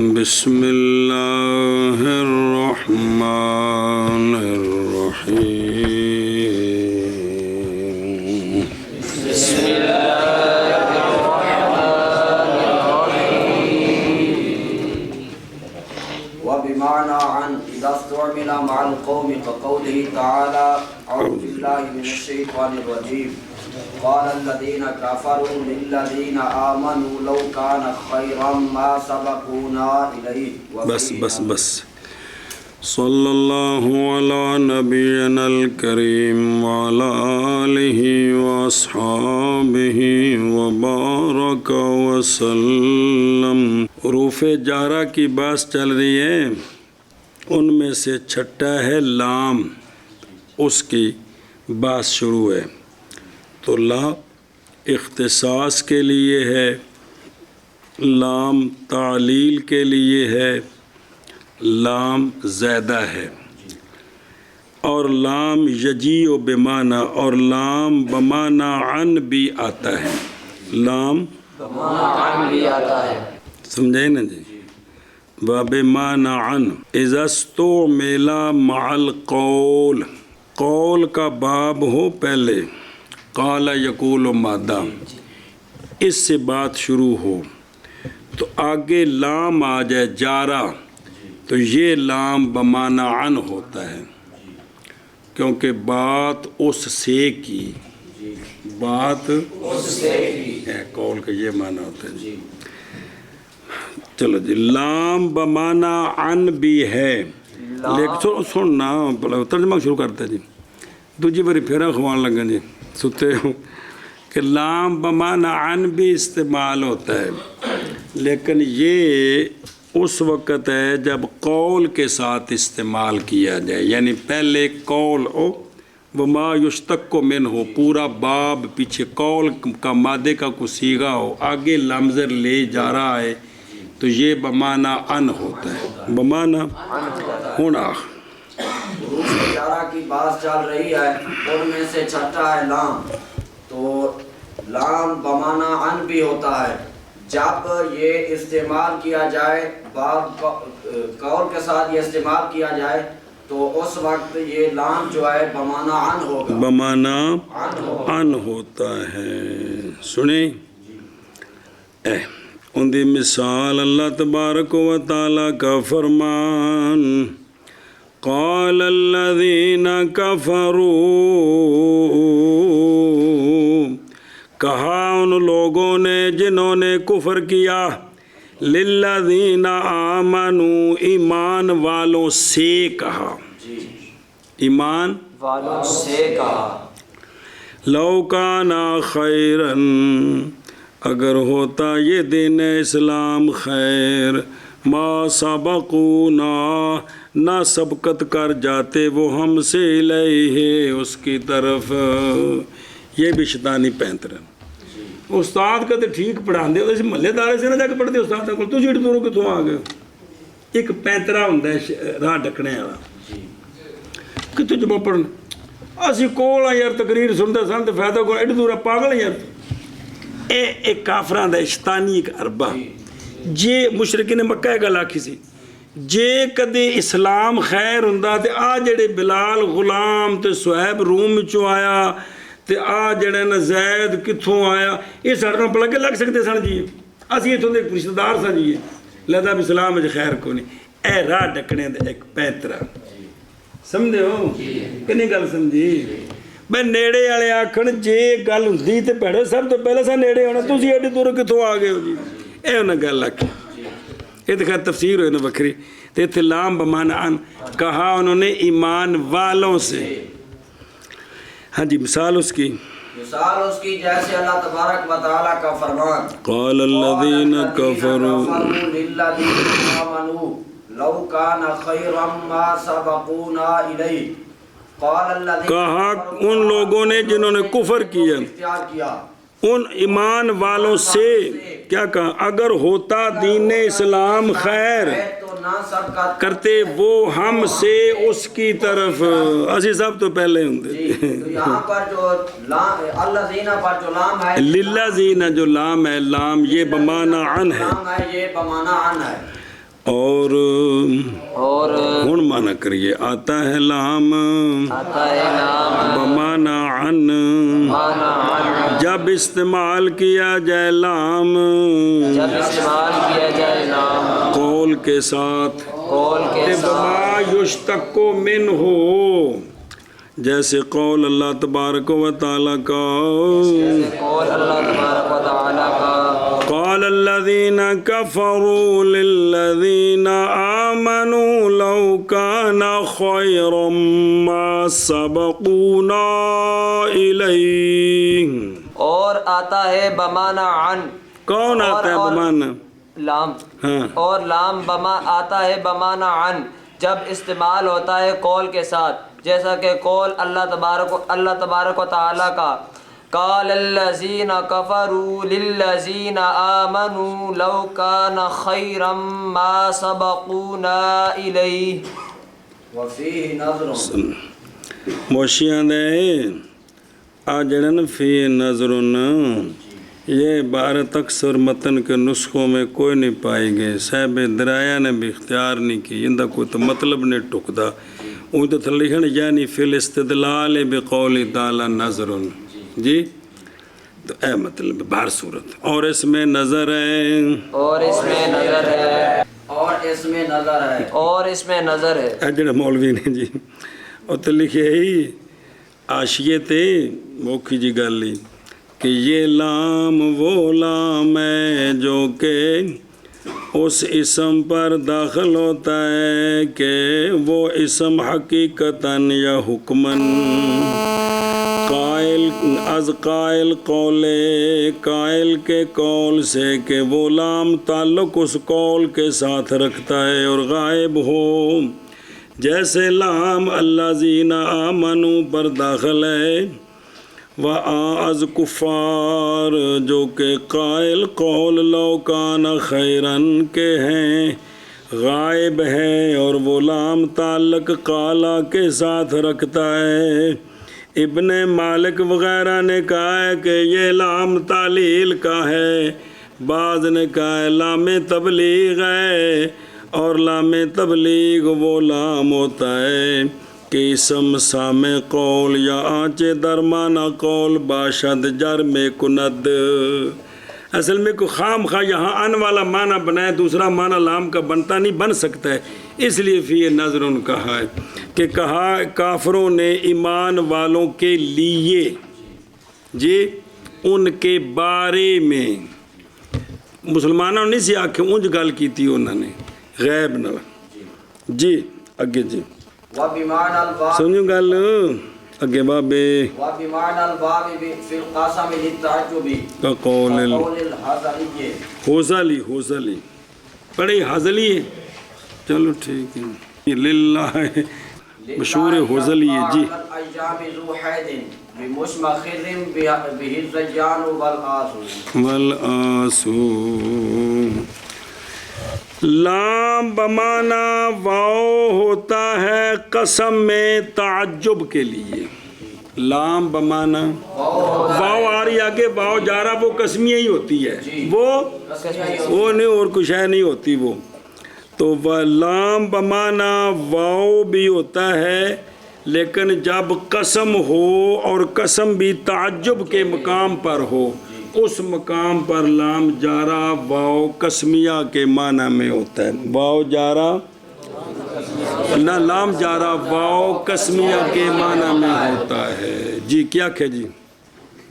بسم اللہ الرحمن الرحیم بسم اللہ الرحمن الرحیم وبمعنى عن إذا استعمل مع القوم كقوله تعالى أعوذ بالله من الشيطان الرجيم قال الذين كفروا للذين آمنوا لو كان خيرا ما سبقونا إليه بس صلی اللہ علی نبینا الکریم وعلی آلہ واصحابہ وبارک وسلم۔ حروف جارہ کی بات چل رہی ہے، ان میں سے چھٹا ہے لام، اس کی بات شروع ہے۔ تو لا اختصاص کے لیے ہے، لام تعلیل کے لیے ہے، لام زیادہ ہے، اور لام یجی و بمانا، اور لام بمانا عن بھی آتا ہے، لام بمعنى عن بھی آتا ہے۔ سمجھے نا جی؟ بمانا عن اذا استعمل مع القول، قول کا باب ہو پہلے، قال یقول مادہ، اس سے بات شروع ہو تو آگے لام آ جائے جارہ، تو یہ لام بمانا عن ہوتا ہے، کیونکہ بات اس سے کی، بات اس سے کی قول کا یہ معنی ہوتا ہے جی۔ چلو جی، لام بمانا عن بھی ہے، لیکن سننا ترجمہ شروع کرتے جی، دوجی باری پھیرا خوان لگا جی، ستے ہوں کہ لام بمانا عن بھی استعمال ہوتا ہے، لیکن یہ اس وقت ہے جب قول کے ساتھ استعمال کیا جائے، یعنی پہلے قول ہو وما یشتق منہ ہو، پورا باب پیچھے قول کا مادے کا کوئی صیغہ ہو، آگے لمزر لے جا رہا ہے، تو یہ بمانا عن ہوتا ہے، بمانا ہونا۔ حروف جارہ کی بات چل رہی ہے، ان میں سے چھٹا ہے لام، تو لام بمعنى عن بھی ہوتا ہے جب یہ استعمال کیا جائے، بعد قول کے ساتھ یہ استعمال کیا جائے تو اس وقت یہ لام جو ہے بمعنى عن ہوگا، بمانا عن ہوتا ہے۔ سنیں ان دی مثال اللہ تبارک و تعالیٰ کا فرمان، قال الذین کفروا، کہا ان لوگوں نے جنہوں نے کفر کیا، للذین آمنوا، ایمان والوں سے کہا، ایمان والوں سے کہا، لو کان خیرا، اگر ہوتا یہ دین اسلام خیر، ما سبقونا، نہ سبقت کر جاتے وہ ہم سے الیہ، اس کی طرف۔ یہ بھی شیطانی پینتر ہے، استاد کا تو ٹھیک پڑھاندے ہو، محلے دارے سے نہ جا کے پڑھتے استاد کو، تو جیٹ دوروں کتوں آ گئے، ایک پینترا ہوں راہ ڈکنے والا، کتوں جب پڑھنا اسی کول آ یار، تقریر سنتے سن تو فائدہ کو ایڈی دورہ پاگل یار۔ ایک کافران دا شیطانی ایک عربہ، جے مشرکین مکہ گل آکھی سی، جے کدے اسلام خیر ہوندا تے آ جڑے بلال غلام تے صہیب روم وچوں آیا تے آ جڑے نا زید کتھوں آیا، یہ ساڈے نال پلگے لگ سکتے سن جی، اسی اتھوں دے رشتہ دار سن جی، لہذا بھی اسلام وچ خیر کو نہیں، اے راہ ڈکنے دے ایک پینترا، سمجھے ہو کہ نہیں گل سمجھی؟ میں نیڑے والے آکھن جے گل ہوندی تے بھڑے سب تو پہلے سا نیڑے ہونا، تسی ایڈی دور کتھوں آ گئے ہو جی، اے انہاں گل آکھی، یہ تو خیر تفسیر ہوئے نا بکری، تے اتھے لام بمانا عن، کہا انہوں نے ایمان والوں سے۔ ہاں جی، مثال اس کی جیسے اللہ تبارک و تعالیٰ کا فرمان، قال الذین کفروا للذین آمنوا لو کان خیرا ما سبقونا الیہ، کہا ان لوگوں نے جنہوں نے کفر کیا، ان ایمان والوں سے کیا کہا، اگر ہوتا دین اسلام خیر کرتے وہ ہم سے اس کی طرف، اسی سب تو پہلے ہوں دے۔ یہاں پر جو الذین پر جو لام ہے، للذین جو لام ہے، لام یہ بمانا عن ہے، یہ بمانا عن ہے۔ اور ہن مانا کریے آتا ہے لام بمانا عن جب استعمال کیا جائے لام قول کے ساتھ بما یشتق من ہو جیسے قول اللہ تبارک و تعالیٰ کا قال الذين كفروا للذين آمنوا لو كان خيرا ما سبقونا إليه اور آتا ہے بمانا عن کون آتا ہے بمانا لام ہاں اور لام بما آتا ہے بمانا عن جب استعمال ہوتا ہے قول کے ساتھ جیسا کہ قول اللہ تبارک و تعالیٰ کا قال الذین کفروا للذین آمنوا لو کان خیرا ما سبقونا الیہ وفيه نظر موشیاں دے آ جڑن فی نظرن یہ عبارت اکثر متن کے نسخوں میں کوئی نہیں پائی گئے صاحب درایا نے بھی اختیار نہیں کی اندہ کوئی تو مطلب نہیں ٹکدا اون تو تھا لکھن یعنی فی الاستدلال بقول تعالی نظرن جی تو اے مطلب باہر صورت اور اس میں نظر ہے اور اس میں نظر ہے اور اس میں نظر ہے اور اس میں نظر ہے اے جڑا مولوی نے جی اور تو لکھے ہی آشیے تے موکھی جی گل لی کہ یہ لام وہ لام ہے جو کہ اس اسم پر داخل ہوتا ہے کہ وہ اسم حقیقتاً یا حکماً قائل از قائل قائل کے قول سے کہ وہ لام تعلق اس قول کے ساتھ رکھتا ہے اور غائب ہو جیسے لام الذین آمنوا پر داخل ہے وَآز کفار جو کہ قائل قول لو کان خیرن کے ہیں غائب ہے اور وہ لام تعلق قالا کے ساتھ رکھتا ہے ابن مالک وغیرہ نے کہا ہے کہ یہ لام تعلیل کا ہے بعض نے کہا ہے لام تبلیغ ہے اور لام تبلیغ وہ لام ہوتا ہے کہ اسم سامع قول یا آنچے درمانہ قول باشد جر میں کند اصل میں کوئی خام خواہ یہاں ان والا معنی بنائے دوسرا معنی لام کا بنتا نہیں بن سکتا ہے اس لیے فی نظر ان کہا ہے کہ کہا کافروں نے ایمان والوں کے لیے جی ان کے بارے میں مسلمانوں نے سی آنکھیں اونج گل کی تھی انہوں نے غیب نہ جی اگے جی وبمعنى الباب سنو گل اگے بابے وبمعنى الباب في القسم للتعجب كقول الحذلي حوزلی بڑی حاضلی ہے چلو ٹھیک ہے یہ للہ ہے مشہور حوزلی ہے جی الایام ذو حید بمشمخذ به الزجان والآسو لام بمانا واو ہوتا ہے قسم میں تعجب کے لیے لام بمانا واو آ رہی آگے واو جا رہا وہ قسمیہ ہی ہوتی ہے وہ نہیں اور کچھ ہے نہیں ہوتی وہ تو لام بمانا واو بھی ہوتا ہے لیکن جب قسم ہو اور قسم بھی تعجب کے مقام پر ہو اس مقام پر لام جارا واو قسمیہ کے معنی میں ہوتا ہے واو جارا نہ لام جارا واو قسمیہ کے معنی میں ہوتا ہے جی کیا کہ جی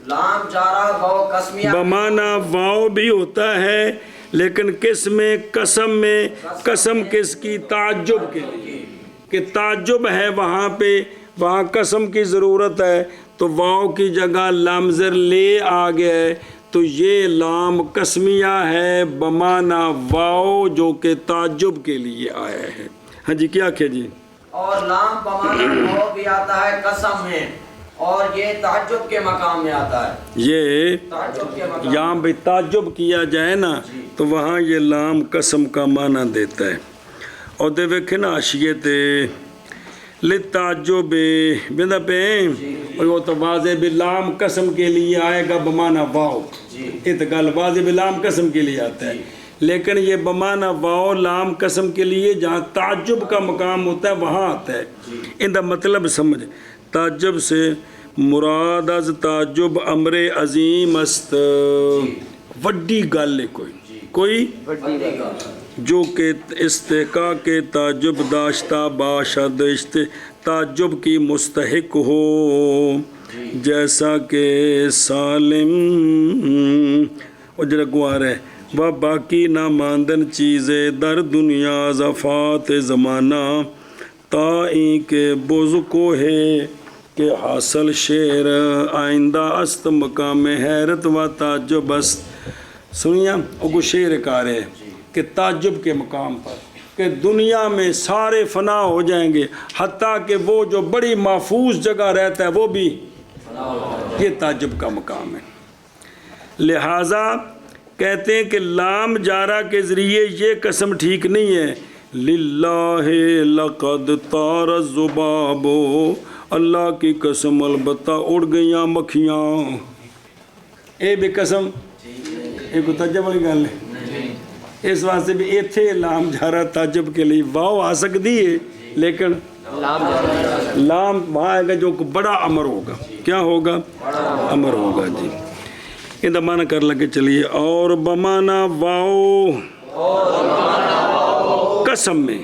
لام جارا واو قسمیہ بمانا واو بھی ہوتا ہے لیکن کس میں قسم کس کی تعجب کے لیے کہ تعجب ہے وہاں پہ وہاں قسم کی ضرورت ہے تو واو کی جگہ لام زر لے آ گئے تو یہ لام قسمیہ ہے بمانا واو جو کہ تعجب کے لیے آیا ہے ہاں جی کیا کہ جی اور لام بمانا واو بھی آتا ہے قسم میں اور یہ تعجب کے مقام میں آتا ہے یہ تعجب کے مقام یہاں بھی تعجب کیا جائے نا تو وہاں یہ لام قسم کا معنی دیتا ہے اور دے ویکھے نا آشیت لتعجب بندہ پہ اور وہ تو واضح بلام قسم کے لیے آئے گا بمانا واو یہ تو گل واضح بلام قسم کے لیے آتا ہے لیکن یہ بمانا واو لام قسم کے لیے جہاں تعجب کا مقام ہوتا ہے وہاں آتا ہے. ان کا مطلب سمجھ. تعجب سے مراد از تعجب امر عظیم است، وڈی گل ہے کوئی جو کہ استحقاق کے تعجب داشتہ باشد تعجب کی مستحق ہو، جیسا کہ سالم اجر گوار ہے و باقی نہ ماندن چیزیں در دنیا ضفات زمانہ تائیں کے بز کو ہے کہ حاصل شعر آئندہ است مقام حیرت و تعجب است. سنیا اگو شعر کار ہے کہ تعجب کے مقام پر کہ دنیا میں سارے فنا ہو جائیں گے، حتیٰ کہ وہ جو بڑی محفوظ جگہ رہتا ہے وہ بھی، یہ تعجب کا مقام ہے. لہٰذا کہتے ہیں کہ لام جارہ کے ذریعے یہ قسم ٹھیک نہیں ہے. للہ لقد طار الذباب، اللہ کی قسم البتہ اڑ گئیاں مکھیاں. اے بے قسم یہ کوئی تعجب والی گل ہے. اس واسطے بھی ایتھے لام جارہ تعجب کے لیے واو آ سکتی ہے، لیکن لام وہاں آئے گا جو بڑا امر ہوگا. کیا ہوگا؟ امر ہوگا. جی ان کا معنی کر لگے چلیے. اور بمانا واو قسم میں،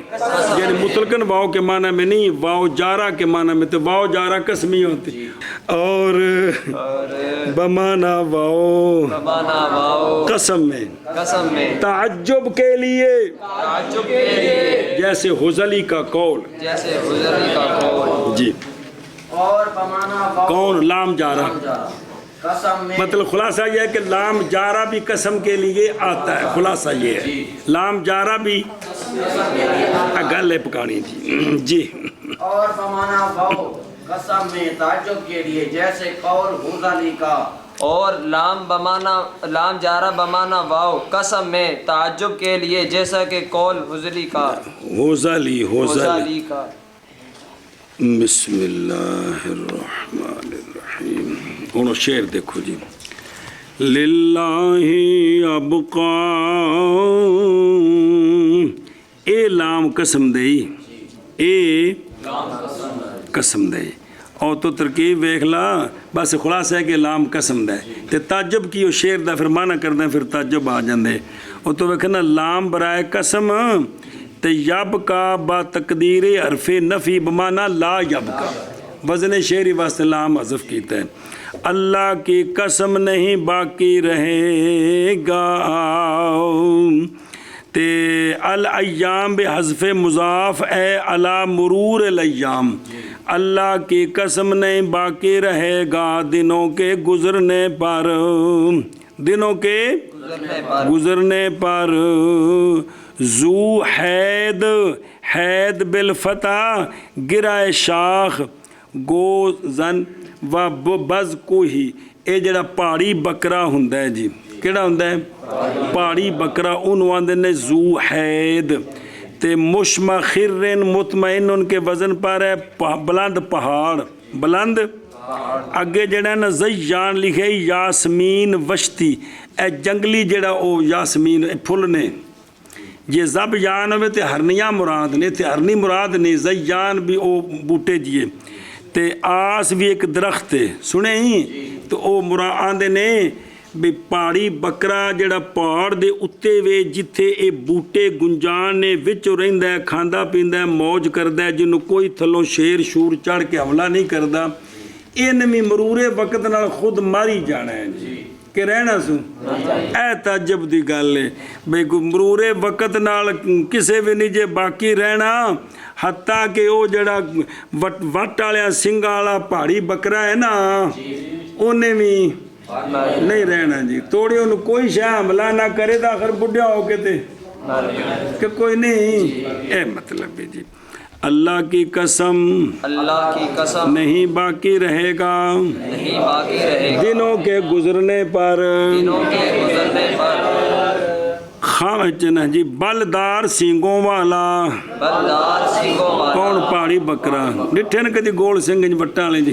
یعنی مطلقاً واو کے معنی میں نہیں، واو جارہ کے معنی میں، تو واو جارہ قسمی ہوتی. اور بمانا واو قسم میں تعجب کے لیے، جیسے حزلی کا قول. جی اور بمانا واو کون؟ لام جارہ. قسم میں مطلب خلاصہ یہ ہے کہ لام جارہ بھی قسم کے لیے آتا ہے. خلاصہ یہ ہے لام جارہ بھی گل ہے پکانی تھی. جی اور بمانا واو قسم میں تعجب کے لیے، جیسے قول غزالی کا. اور لام جارہ بمانا واو قسم میں تعجب کے لیے، جیسا کہ قول حضلی کا. حزلی کا. بسم اللہ الرحمن الرحیم. انہوں شعر دیکھو جی. للہ ابقا، اے لام قسم دئی، اے قسم دئی. اور تو ترکیب ویکھ لا، بس خلاصہ ہے کہ لام قسم دے تے تعجب کی وہ شعر دا پھر معنی کر دیں، پھر تعجب آ جاندے. اور تو ویکھنا لام برائے قسم تے یب کا با تقدیر حرف نفی بمانا لا یب کا، وزن شعری واسطے لام حذف کیتا ہے. اللہ کی قسم نہیں باقی رہے گا، تے الایام بے حذف مضاف اے علی مرور الایام. اللہ کی قسم نہیں باقی رہے گا دنوں کے گزرنے پر، دنوں کے گزرنے پر. ذو حید، حید بالفتح گرائے شاخ گو زن و بز کو ہی. اے جڑا پہاڑی بکرا ہوندا ہے جی، کیڑا ہوندا ہے؟ پہاڑی بکرا، انہوں آندے نے ذو حید. تے مشمخر مطمئن ان کے وزن پر ہے بلند پہاڑ، بلند. اگے جڑا نا زیان لکھے یاسمین وشتی، اے جنگلی جڑا او یاسمین پھل نے. یہ زب یان ہوئے تے ہرنیاں مراد نے، تے ہرنی مراد نہیں، زیان بھی او بوٹے جیے. تے آس بھی ایک درخت ہے، سنے ہی تو او مراد آندے نے بھی پہاڑی بکرا جڑا پہاڑ دے اتے وے جتھے اے بوٹے گنجان نے وچ رہندا ہے، کھاندا پیندا ہے، موج کردا ہے، جنوں کوئی تھلوں شیر شور چڑھ کے حملہ نہیں کردا. ان بھی مرور وقت نال خود ماری جانا ہے جی کہ رہنا سو. اے تعجب دی گل ہے بھئی مرور وقت نال کسے بھی نہیں جے باقی رہنا، حتیٰ کہ وہ جڑا وٹ والا سنگھا والا پہاڑی بکرا ہے نا، انہیں بھی نہیں رہنا جی. توڑے انہوں کوئی شاہ حملہ نہ کرے تو آخر بڑھیا ہو کے تے کہ کوئی نہیں. اے مطلب ہے جی اللہ کی قسم، اللہ کی قسم نہیں باقی رہے گا، نہیں باقی رہے گا دنوں کے گزرنے پر، دنوں کے گزرنے پر. خامچنا جی بلدار سینگوں والا، بلدار سنگھوں والا. کون؟ پہاڑی بکرا. ڈٹھے نا کدی گول سنگھ وٹاں والے جی،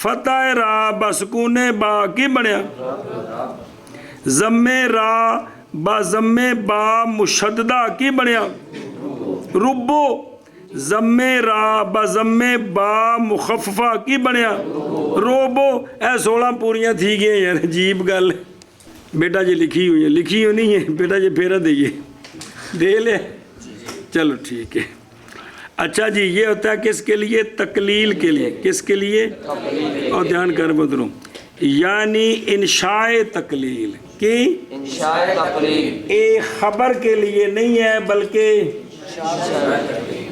فتح را بسکون با کی بنیا ضمے را با ضمے با مشددہ کی بنیا ربو ضمے را با ضمے با مخففہ کی بنیا روبو اے 16 پوریاں تھی گئے یار عجیب گل بیٹا جی لکھی ہوئی نہیں ہے بیٹا جی پھیرا دئیے دے لے چلو ٹھیک ہے اچھا جی یہ ہوتا ہے کس کے لیے تقلیل کے لیے کس کے لیے اور دھیان کر بدروں یعنی انشاء تقلیل کی انشاء تقلیل ایک خبر کے لیے نہیں ہے بلکہ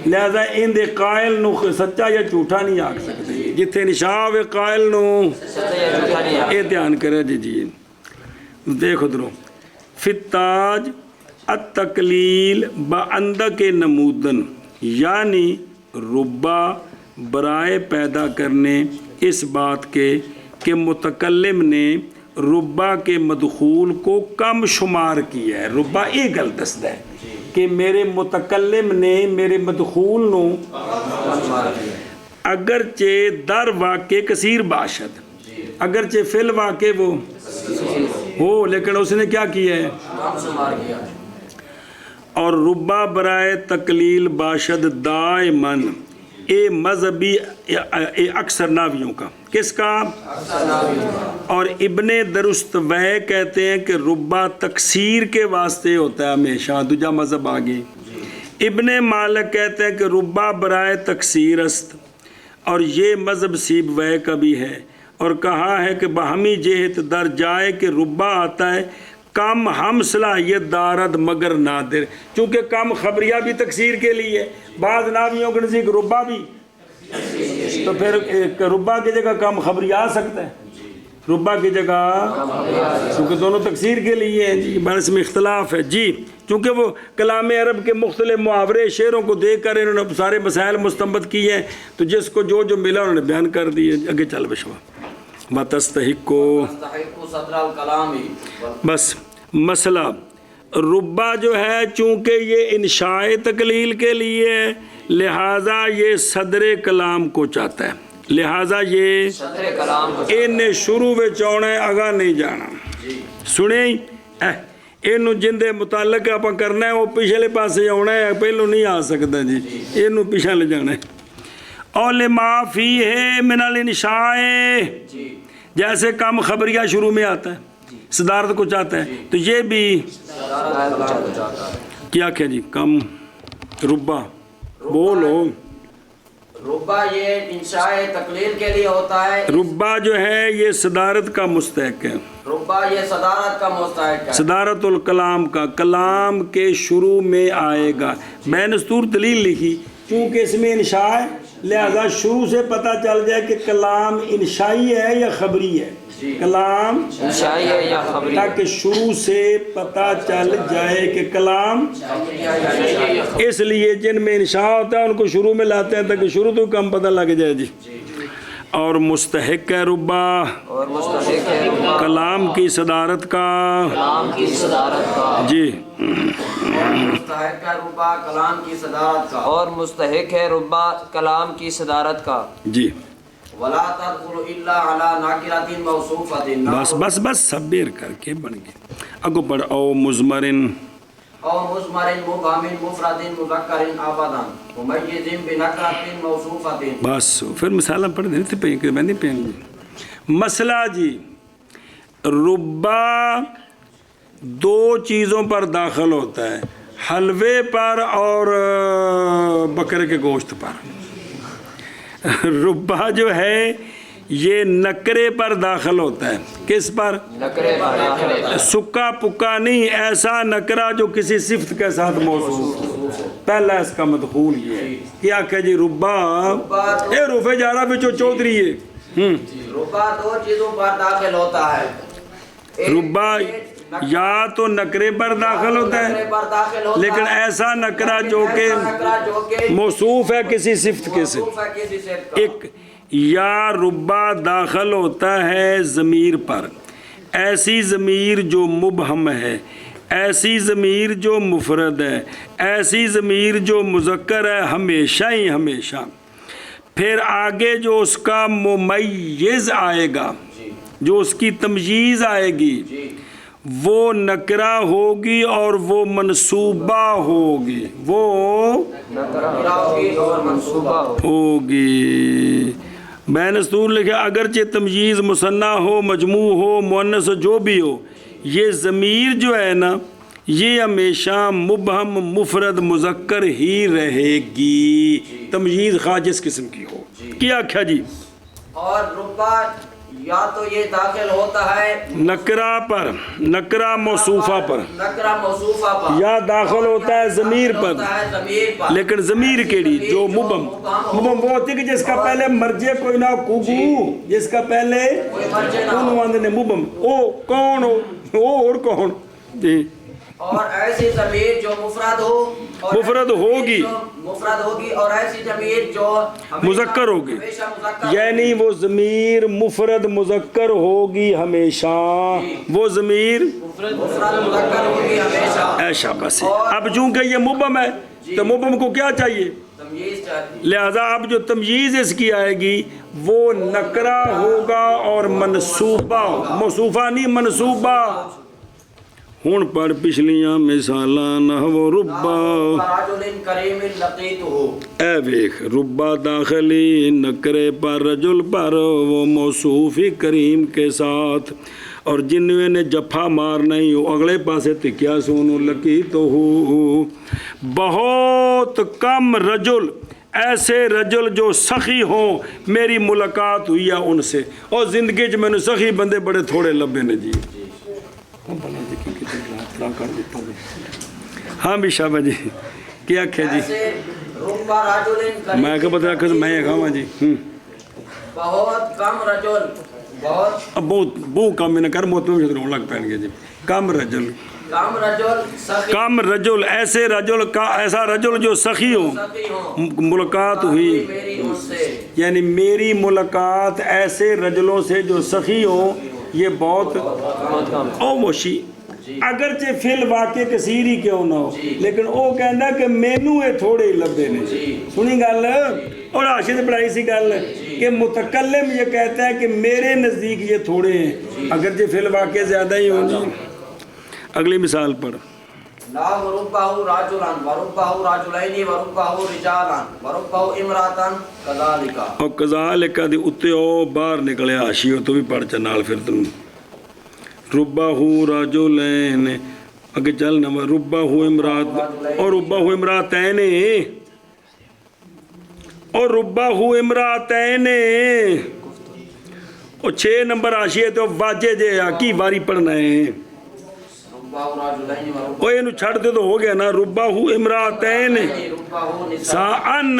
لہذا ان دے قائل نو سچا یا جھوٹا نہیں آکھ سکتے جتھے انشاء وے قائل نو اے دھیان کرے جی دیکھو درو فی التاج التقلیل بعندک نمودن یعنی ربا برائے پیدا کرنے اس بات کے کہ متکلم نے ربا کے مدخول کو کم شمار کیا ہے ربا یہ گل دستا ہے کہ میرے متکلم نے میرے مدخول نو اگرچہ در واقع کثیر باشد اگرچہ فی الواقع وہ ہو لیکن اس نے کیا کیا ہے اور ربا برائے تقلیل باشد دائمن اے مذہبی اکثر ناویوں کا کس کا اور ابن درست وہ کہتے ہیں کہ ربا تکثیر کے واسطے ہوتا ہے ہمیشہ دوجا مذہب آگے ابن مالک کہتے ہیں کہ ربا برائے تکثیر است اور یہ مذہب سیب وہ کا بھی ہے اور کہا ہے کہ بہمی جہت در جائے کہ ربا آتا ہے کم ہم صلاحیت دارد مگر نادر چونکہ کم خبریہ بھی تکثیر کے لیے بعض ناویوں کے نزدیک ربا بھی تو پھر ربا کی جگہ کم خبریہ آ سکتا ہے ربا کی جگہ چونکہ دونوں تکثیر کے لیے ہیں جی بس میں اختلاف ہے جی چونکہ وہ کلام عرب کے مختلف محاورے شعروں کو دیکھ کر انہوں نے سارے مسائل مستنبط کیے ہیں تو جس کو جو ملا انہوں نے بیان کر دیے آگے چل بشوا وَتَسْتَحِقُّ بس مسئلہ ربا جو ہے چونکہ یہ انشاء تقلیل کے لیے ہے لہٰذا یہ صدر کلام کو چاہتا ہے لہٰذا یہ انہیں شروع میں چاہنا ہے آگاہ نہیں جانا سنیں انہوں جن دے متعلق آپ کرنا ہے وہ پچھلے پاسے آنا ہے پہلو نہیں آ سکتا جی انہوں پیچھے لے جانا ہے اور لما فی ہے من الانشاء جیسے کم خبریہ شروع میں آتا ہے صدارت کو چاہتا ہے تو یہ بھی کیا کہ جی کم ربا بولو ربا یہ انشاء تقلیل کے لیے ہوتا ہے ربا جو ہے یہ صدارت کا مستحق ہے ربا یہ صدارت کا مستحق ہے صدارت الکلام کا کلام کے شروع میں آئے گا میں نے دستور دلیل لکھی کیونکہ اس میں انشاء ہے لہذا شروع سے پتہ چل جائے کہ کلام انشائی ہے یا خبری ہے کلام انشائی ہے یا خبری تاکہ شروع سے پتہ چل جائے کہ کلام اس لیے جن میں انشاء ہوتا ہے ان کو شروع میں لاتے ہیں تاکہ شروع تو کم پتہ لگ جائے جی اور مستحق ہے ربا اور مستحق ہے ربا کلام کی صدارت کا کلام کی صدارت کا جی مستحق ہے ربا کلام کی صدارت کا اور مستحق ہے ربا کلام کی صدارت کا جی ولا تدخل الا على ناکرۃ موصوفۃ بس صبر کر کے بن گئے اگو پڑھ او مزمرن او مزمرن مبہم مفرد مذکر ابدا ممیز بنکرۃ موصوفۃ بس پھر مثالہ پڑھ دیتے پہ کہ میں نہیں پہن مسئلہ جی ربا دو چیزوں پر داخل ہوتا ہے حلوے پر اور بکرے کے گوشت پر ربا جو ہے یہ نکرے پر داخل ہوتا ہے کس پر نکرے پر داخل ہوتا ہے سکا پکا نہیں ایسا نکرہ جو کسی صفت کے ساتھ موصوف پہلا اس کا مدخول یہ ہے کیا کہ جی ربا اے رفع جارہ بچو چودھری ہے ربا دو چیزوں پر داخل ہوتا ہے ربا یا تو نکرے پر داخل ہوتا ہے لیکن ایسا نکرہ جو کہ موصوف ہے کسی صفت کے سے ایک یا ربا داخل ہوتا ہے ضمیر پر ایسی ضمیر جو مبہم ہے ایسی ضمیر جو مفرد ہے ایسی ضمیر جو مذکر ہے ہمیشہ ہی ہمیشہ پھر آگے جو اس کا ممیز آئے گا، جو اس کی تمجیز آئے گی، وہ نکرہ ہوگی اور وہ منصوبہ ہوگی، وہ ہوگی۔ میں نے سطور لکھا اگرچہ تمجیز مثنیٰ ہو، مجموع ہو، مؤنث ہو، جو بھی ہو، یہ ضمیر جو ہے نا یہ ہمیشہ مبہم مفرد مذکر ہی رہے گی، تمجیز خواہ جس قسم کی ہو۔ کیا کیا جی؟ اور ربا یا تو یہ داخل ہوتا ہے نکرہ پر، نکرہ موصوفہ پر، نکرہ موصوفہ پر، یا داخل ہوتا ہے ضمیر پر، ضمیر پر، لیکن ضمیر کیڑی جو مبہم، مبہم وہ ہوتی ہے کہ جس کا پہلے مرجع کوئی نہ ہو، کوگو جس کا پہلے کون واندے نے مبہم، او کون ہو، او اور کون جی۔ اور ایسی ضمیر جو مفرد ہو، اور مفرد ہوگی، مفرد ہوگی، اور ایسی ضمیر جو مذکر ہوگی، ہمیشہ مذکر یعنی وہ ضمیر مفرد مذکر ہوگی ہمیشہ، وہ ضمیر مفرد مذکر ہوگی ہمیشہ۔ ایشا بس۔ اب چونکہ یہ مبہم ہے تو مبہم کو کیا چاہیے؟ تمییز چاہیے، لہذا اب جو تمجیز اس کی آئے گی وہ نکرہ ہوگا اور منصوبہ، موصوفہ نہیں منصوبہ۔ ہون پر پچھلیاں مثالاں نحو ربا، رجل کریم لقیتہ، اے ویخ ربا داخلی نکرے پر رجل پر وہ موصوفی کریم کے ساتھ، اور جنوے نے جفا مار نہیں ہو اگلے پاسے تکیا سونو لکی تو ہو۔ بہت کم رجل، ایسے رجل جو سخی ہوں میری ملاقات ہوئی ہے ان سے، اور زندگی میں نے سخی بندے بڑے تھوڑے لبے نے جی۔ ہاں بھی شابہ جی کیا کھے جی؟ ایسے ربا رجل کریم، میں کہ بتا رکھا میں کھاواں جی بہت کم رجل، بہت اب بہت بو کم میں نہ کر موت میں شکر لگ پہن گے جی۔ کم رجل، کم رجل سخی، کم رجل ایسے رجل کا، ایسا رجل جو سخی ہو سخی ہوں ملاقات ہوئی، میری ان سے، یعنی میری ملاقات ایسے رجلوں سے جو سخی ہو یہ بہت او موشی، اگرچہ فی الواقع کثیر ہی کیوں نہ ہو، لیکن او کہندا کہ مینوں یہ تھوڑے ہی لبے نے۔ سنی گل اور راشد پڑھائی سی گل کہ متکلم یہ کہتا ہے کہ میرے نزدیک یہ تھوڑے ہیں، اگرچہ فی الواقع زیادہ ہی ہوں جی۔ اگلی مثال پڑھ، لا وربہ رجلا وربہ رجلین وربہ رجالا وربہ امراتن کذالک، اور کذالک دی اتے او باہر نکلے آشیو تو بھی پڑھ چنال پھر تم ربہ رجلین اگے چل نہ ربہ امرات اور ربہ امراتین اور ربہ امراتین اور 6 نمبر آشیے تو واجہ جے کی باری پڑھنا ہے، ربہ رجلین وربہ وہ یہ چھڑ دے تو ہو گیا نا، ربہ امراتین ربہ نساء، سان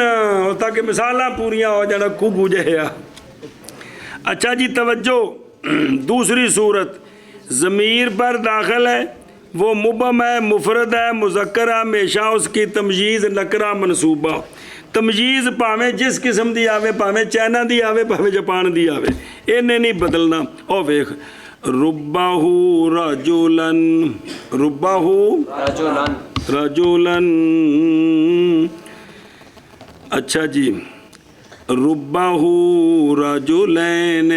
تاکہ مثالاں پوریاں ہو جانا کھو جہیا۔ اچھا جی توجہ، دوسری صورت ضمیر پر داخل ہے، وہ مبہم ہے، مفرد ہے، مذکر ہے، ہمیشہ اس کی تمجیز نکرہ منصوبہ، تمجیز پاویں جس قسم دی آوے، پاویں چائنا دی آوے، پاویں جاپان دی آوے، انہیں نہیں بدلنا۔ او ویخ ربہ رجلن، ربہ رجلن، رجلن، اچھا جی ربہ رجلین،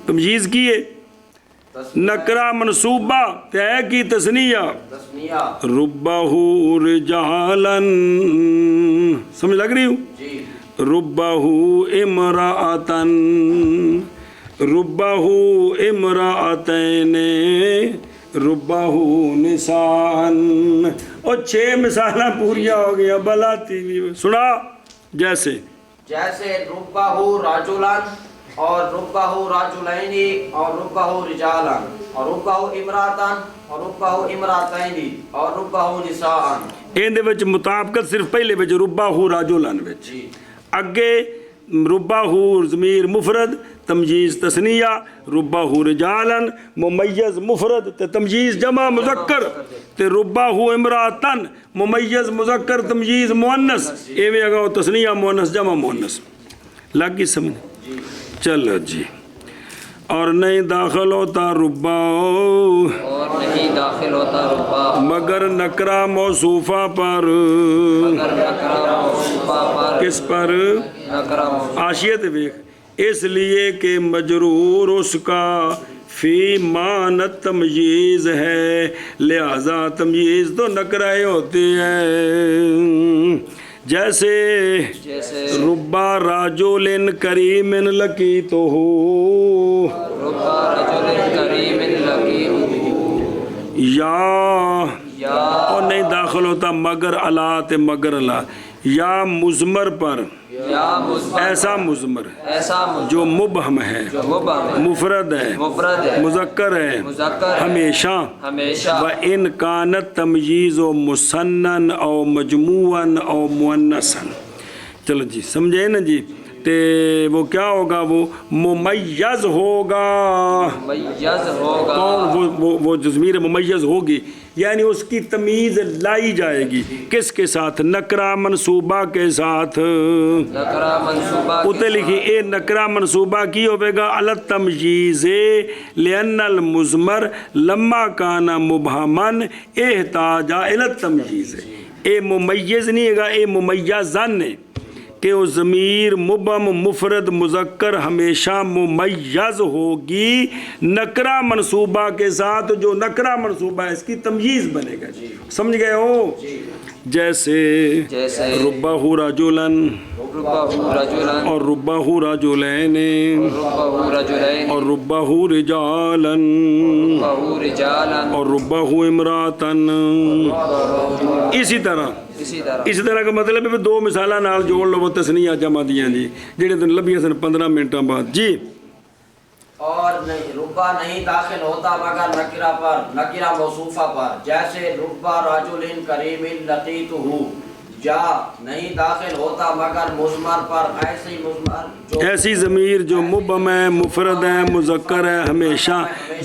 تمجیز کیے نکرہ منصوبہ تے کی تثنیہ، تسنیہ، ربہ رجالن، سمجھ لگ رہی ہوں؟ جی، ربہ امرأتن، ربہ امرأتین، ربہ نسان، اور 6 مثالیں پوریا ہو گیا بلا ٹی وی سنا۔ جیسے جیسے ربہ رجلن اور ربہ رجلین اور ربہ رجالن اور ربہ امراتن اور ربہ امراتین اور ربہ نساء، ان دے وچ مطابقت صرف پہلے وچ ربہ رجلن وچ، جی، اگے ربہ ضمیر مفرد تمجیز تثنیہ، ربہ رجالن ممیز مفرد تے تمجیز جمع مذکر، تے ربہ امراتن ممیز مذکر تمجیز مؤنث، ایویں اگا تثنیہ مؤنث جمع مؤنث، لگ گئی سمجھ؟ چلو جی، اور نہیں داخل ہوتا ربہ اور نہیں داخل ہوتا ربا مگر نکرہ موصوفہ پر، مگر نکرہ موصوفہ پر، کس پر؟ نکرہ آشیت ویخ اس لیے کہ مجرور اس کا فی معنی تمییز ہے، لہذا تمییز تو نکرہ ہوتی ہے۔ جیسے ربا رجل کریم لقیتہ، ربا رجل کریم لقیتہ، یا اور نہیں داخل ہوتا مگر علات مگر اللہ، یا مضمر پر یا مضمر، ایسا مضمر ایسا مضمر جو مبہم ہے، جو مبہم ہے، مفرد ہے، مفرد ہے، مذکر ہے، مذکر ہے، ہمیشہ ہمیشہ، وَإِنْ كَانَتْ تَمْيِيزُ مُثَنًّا أَوْ مَجْمُوعًا أَوْ مُؤَنَّثًا۔ چلو جی سمجھے نا جی، تے وہ کیا ہوگا؟ وہ ممیز ہوگا، ممیز ہوگا، کون؟ وہ جو ضمیر ممیز ہوگی، یعنی اس کی تمیز لائی جائے گی کس کے ساتھ؟ نکرہ منصوبہ کے ساتھ۔ نکرہ منصوبہ اتے لکھی اے نکرہ منصوبہ کی ہوئے گا علی التمجیز لأن المضمر لما کان مبہما احتاج الی التمجیز۔ اے ممیز نہیں ہے گا، اے ممیزن ہے کہ وہ ضمیر مبہم مفرد مذکر ہمیشہ ممیز ہوگی نکرہ منصوبہ کے ساتھ، جو نکرہ منصوبہ ہے اس کی تمییز بنے گا۔ سمجھ گئے ہو؟ جیسے ربہ رجلاً ربہ رجلاً اور ربہ رجلین ربہ رجلین اور ربہ رجالاً ربہ رجالاً اور ربہ امراتاً، اسی طرح اسی طرح کا مطلب ہے دو مثالہ نال جوڑ لو، وہ تسنیہ جمع دیاں جی جڑے دن لبیاں سن 15 منٹاں بعد جی۔ اور ربا نہیں داخل ہوتا مگر نکرہ پر، نکرہ موصوفہ پر، جیسے ربا رجل کریم لقیتہ، یا نہیں داخل ہوتا مگر مضمر پر، ایسی مضمر جو ایسی ضمیر جو مبہم ہے، مفرد ہے، مذکر ہے، ہمیشہ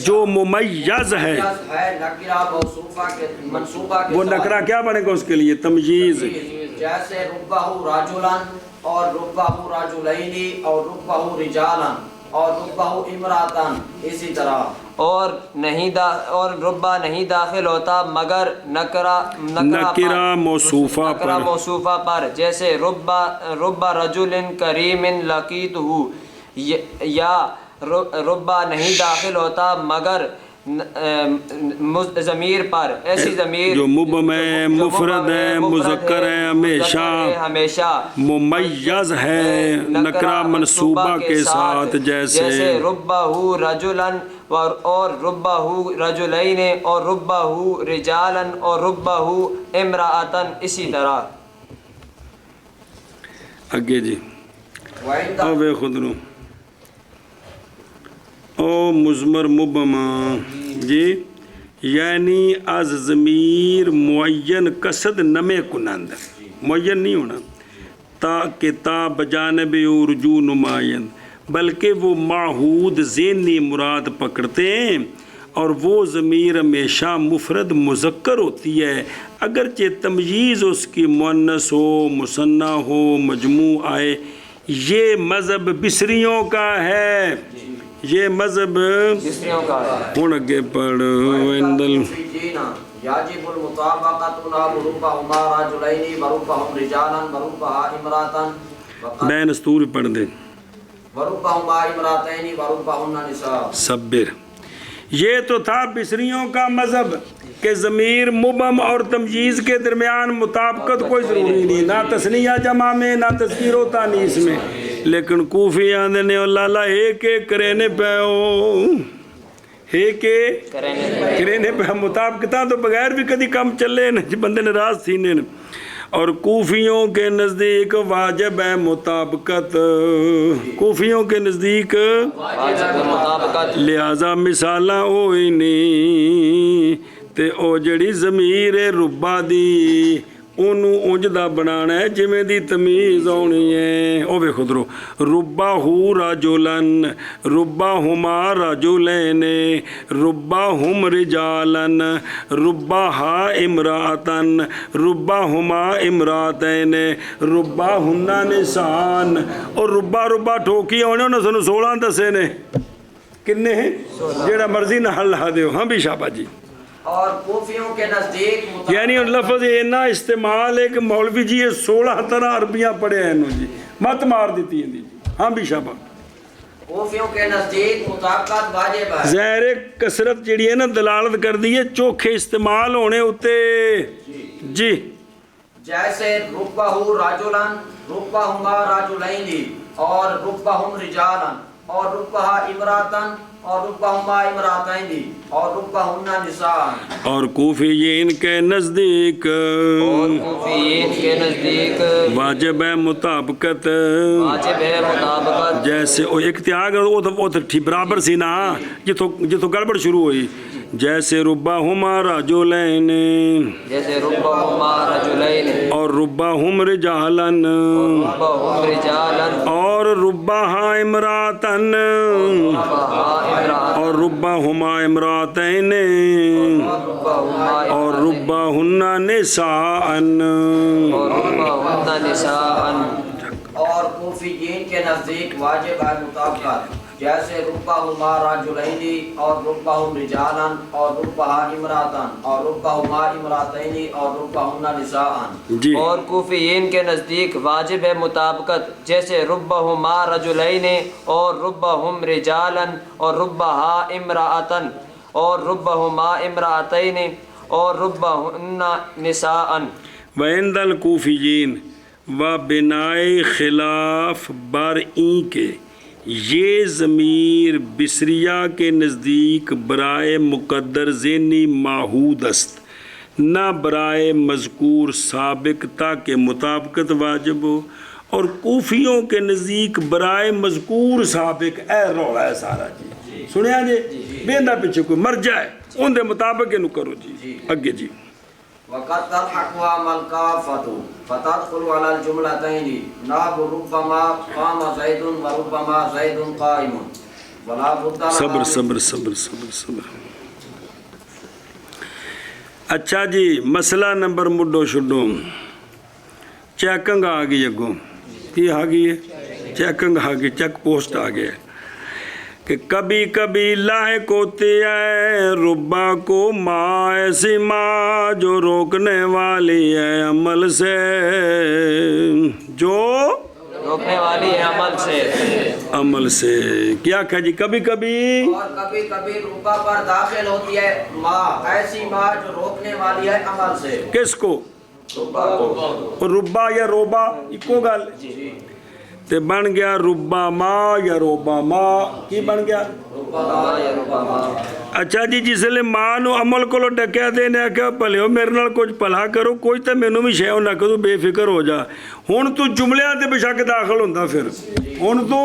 جو ممیز ہے، نکرہ موصوفہ کے منصوبہ کے وہ نکرہ کیا بنے گا اس کے لیے؟ تمجیز۔ جیسے ربہ رجلاً اور ربہ رجلین اور ربہ رجالاً اور ربہ امراتاً، اسی طرح اور ربا نہیں داخل ہوتا مگر نکرہ موصوفہ پر، جیسے ربا رجل کریم لقیتہ، یا ربا نہیں داخل ہوتا مگر ضمیر پر، ایسی ضمیر جو مبہم ہے، مفرد ہے، مذکر ہے، ہمیشہ ممیز ہے نکرہ منصوبہ کے ساتھ، جیسے ربہ رجلاً اور ربہ رجلین اور ربہ رجالاً اور ربہ امرأتاً، اسی طرح۔ آگے جی اوے خود رو او مضمر مبہم جی، یعنی از ضمیر معین قصد نمے کنند، معین نہیں ہونا تاکہ تا بجانب رجوع نمائن، بلکہ وہ معہود ذہنی مراد پکڑتے ہیں، اور وہ ضمیر ہمیشہ مفرد مذکر ہوتی ہے، اگرچہ تمییز اس کی مؤنث ہو، مثنیٰ ہو، مجموع آئے۔ یہ مذہب بصریوں کا ہے، یہ مذہب ہوں اگے پڑھ یاجب المطابقۃ ربہما رجلین وربہم رجالاً وربہا امرأتاً، بین استور پڑھ دیں وربہما امرأتین وربہن نساء۔ صبر، یہ تو تھا بصریوں کا مذہب کہ ضمیر مبہم اور تمجیز کے درمیان مطابقت کوئی ضروری نہیں، نہ تثنیہ جمع میں نہ تذکیر و تانیث میں، لیکن کوفی آندے نے لالا ایک ایک کرینے پہ ہو، ایک ایک کرینے پہ مطابقتاں تو بغیر بھی کدی کم چلے بندے ناراض تھی نے، اور کوفیوں کے نزدیک واجب ہے مطابقت، کوفیوں کے نزدیک لہذا مثالاں ہوئی نہیں تے او جڑی ضمیر ربا دی انہوں اونجدہ بنانا ہے جمیں دی تمیز ہونی ہے۔ او بے خود رو ربا ہو رجلن، ربا ہما رجلین، ربا ہم رجالن، ربا ہا امراتن، ربا ہما امراتین، ربا ہنہ نسان، اور ربا ٹھوکی ہونے انہوں نے سنو 16 دسے نے، کنے ہیں جیڑا مرضی نہ حل لا دیو۔ ہاں بھی شابہ جی اور کوفیوں کے نزدیک یعنی لفظ اینا استعمال ہے کہ مولوی جی یہ 16 طرح عربیاں پڑھے ہیں انہوں جی مت مار دیتی ہیں جی ہاں بھی شابہ کوفیوں کے نزدیک مطابقت واجب ہے ظاہر کثرت جڑی ہے نا دلالت کر دی ہے چوکھے استعمال ہونے ہوتے جی جیسے ربہ راجلن ربہما راجلین اور ربہم رجالن اور ربہ امراتن اور ربہما امراتین اور ربہن نساء اور کوفیین کے نزدیک اور کوفیین کے نزدیک واجب ہے مطابقت واجب ہے مطابقت جیسے ایک تیاگ وہ تو برابر سی نا جتوں گڑبڑ شروع ہوئی جیسے ربہما رجلین جیسے ربہما رجلین اور ربہم رجالن ربہم رجالن اور ربہا امراتن اور ربہما امراتین اور ربہن نساءن اور ربہن نساءن اور کوفیین کے نزدیک واجب ہے مطابقت جیسے ربہما رجلین اور ربہم رجالن اور ربہا امراتن اور ربہما امراتین اور ربہن نساء جی اور کوفیین کے نزدیک واجب ہے مطابقت جیسے ربہما رجلین اور ربہم رجالن اور ربہا امراتن اور ربہما امراتین اور ربہن نساء وعند الکوفیین و بنائے خلاف برئیں کے یہ ضمیر بصریہ کے نزدیک برائے مقدر ذہنی معہود است نہ برائے مذکور سابق تاکہ مطابقت واجب ہو اور کوفیوں کے نزدیک برائے مذکور سابق اے رولا ہے سارا جی سنیا جی بیندہ پیچھے کوئی مر جائے ان دے مطابق انہوں کرو جی اگے جی وقد تلحقها ملکافت فتدخل على الجملتين نحو ربما قام زید وربما زید قائم ولا بد صبر صبر صبر صبر صبر اچھا جی مسئلہ نمبر مڈو شڈو چیکنگ آ گئی اگوں کی آ گئی ہے چیکنگ آ گئی چیک پوسٹ آ گیا کہ کبھی کبھی لاحق ہوتی ہے ربا کو ماں ایسی ماں جو روکنے والی ہے عمل سے جو روکنے والی ہے عمل سے کیا کہا جی کبھی کبھی اور کبھی کبھی ربا پر داخل ہوتی ہے ماں ایسی ماں جو روکنے والی ہے عمل سے کس کو ربا کو ربا یا روبا ایکو گل تے بن گیا ربا ماں یا روبا ماں کی بن گیا اچھا جی جس لئے ماں نو عمل کو لو ڈکیا دینے کہ پلے ہو میرے نال کچھ پلا کرو کوئی تے میں نو بھی شیعوں نہ کرو بے فکر ہو جا ہون تو جملے آتے بشاک داخل ہوندہ پھر ہون تو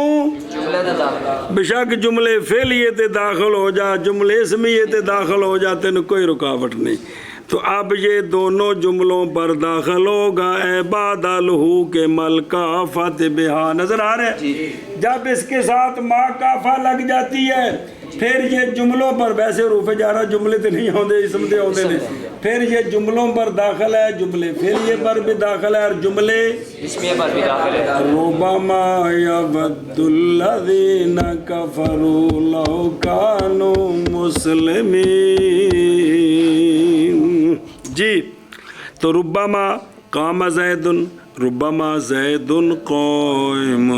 بشاک جملے فعلیے تے داخل ہو جا جملے اسمیے تے داخل ہو جاتے نو کوئی رکاوٹ نہیں تو اب یہ دونوں جملوں پر داخل ہوگا اے بادہ لہو کے ملکہ فاتح بہا نظر آ رہے ہیں جب اس کے ساتھ ماں کافہ لگ جاتی ہے پھر یہ جملوں پر ویسے روف جارہ جملے تے نہیں ہوندے اسم دے ہوندے نہیں پھر یہ جملوں پر داخل ہے جملے فعلیے پر بھی داخل ہے اور جملے اسمیہ پر بھی داخل ہے ربما یود الذین کفروا لو کانوا مسلمین جی تو ربما قام زید ربما زید قائم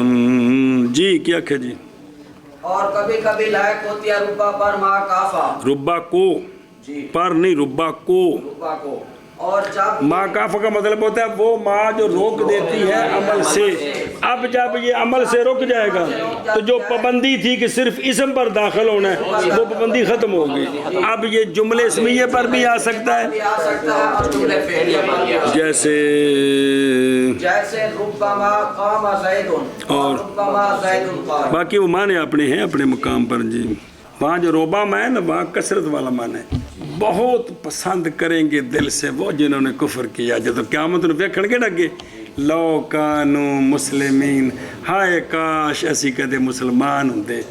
جی کیا کہ جی اور کبھی کبھی لائق ہوتی ہے ربا پر ماں کافا ربا کو پر نہیں ربا کو ربا کو اور جب ماں کافہ کا مطلب ہوتا ہے وہ ماں جو روک دیتی ہے عمل سے اب جب یہ عمل سے رک جائے گا تو جو پابندی تھی کہ صرف اسم پر داخل ہونا ہے وہ پابندی ختم ہو گئی اب یہ جملے اسمیہ پر بھی آ سکتا ہے اور جملے فعلیہ پر بھی آ سکتا جیسے جیسے ربما قام زید اور ربما زید قائم باقی وہ معنی اپنے ہیں اپنے مقام پر جی وہاں جو روبا میں ہے نا وہاں کثرت والا معنی ہے بہت پسند کریں گے دل سے وہ جنہوں نے کفر کیا جب قیامت نو ویکھن گے ڈگے لو کانو مسلمین ہائے کاش اسی کدے مسلمان ہوندے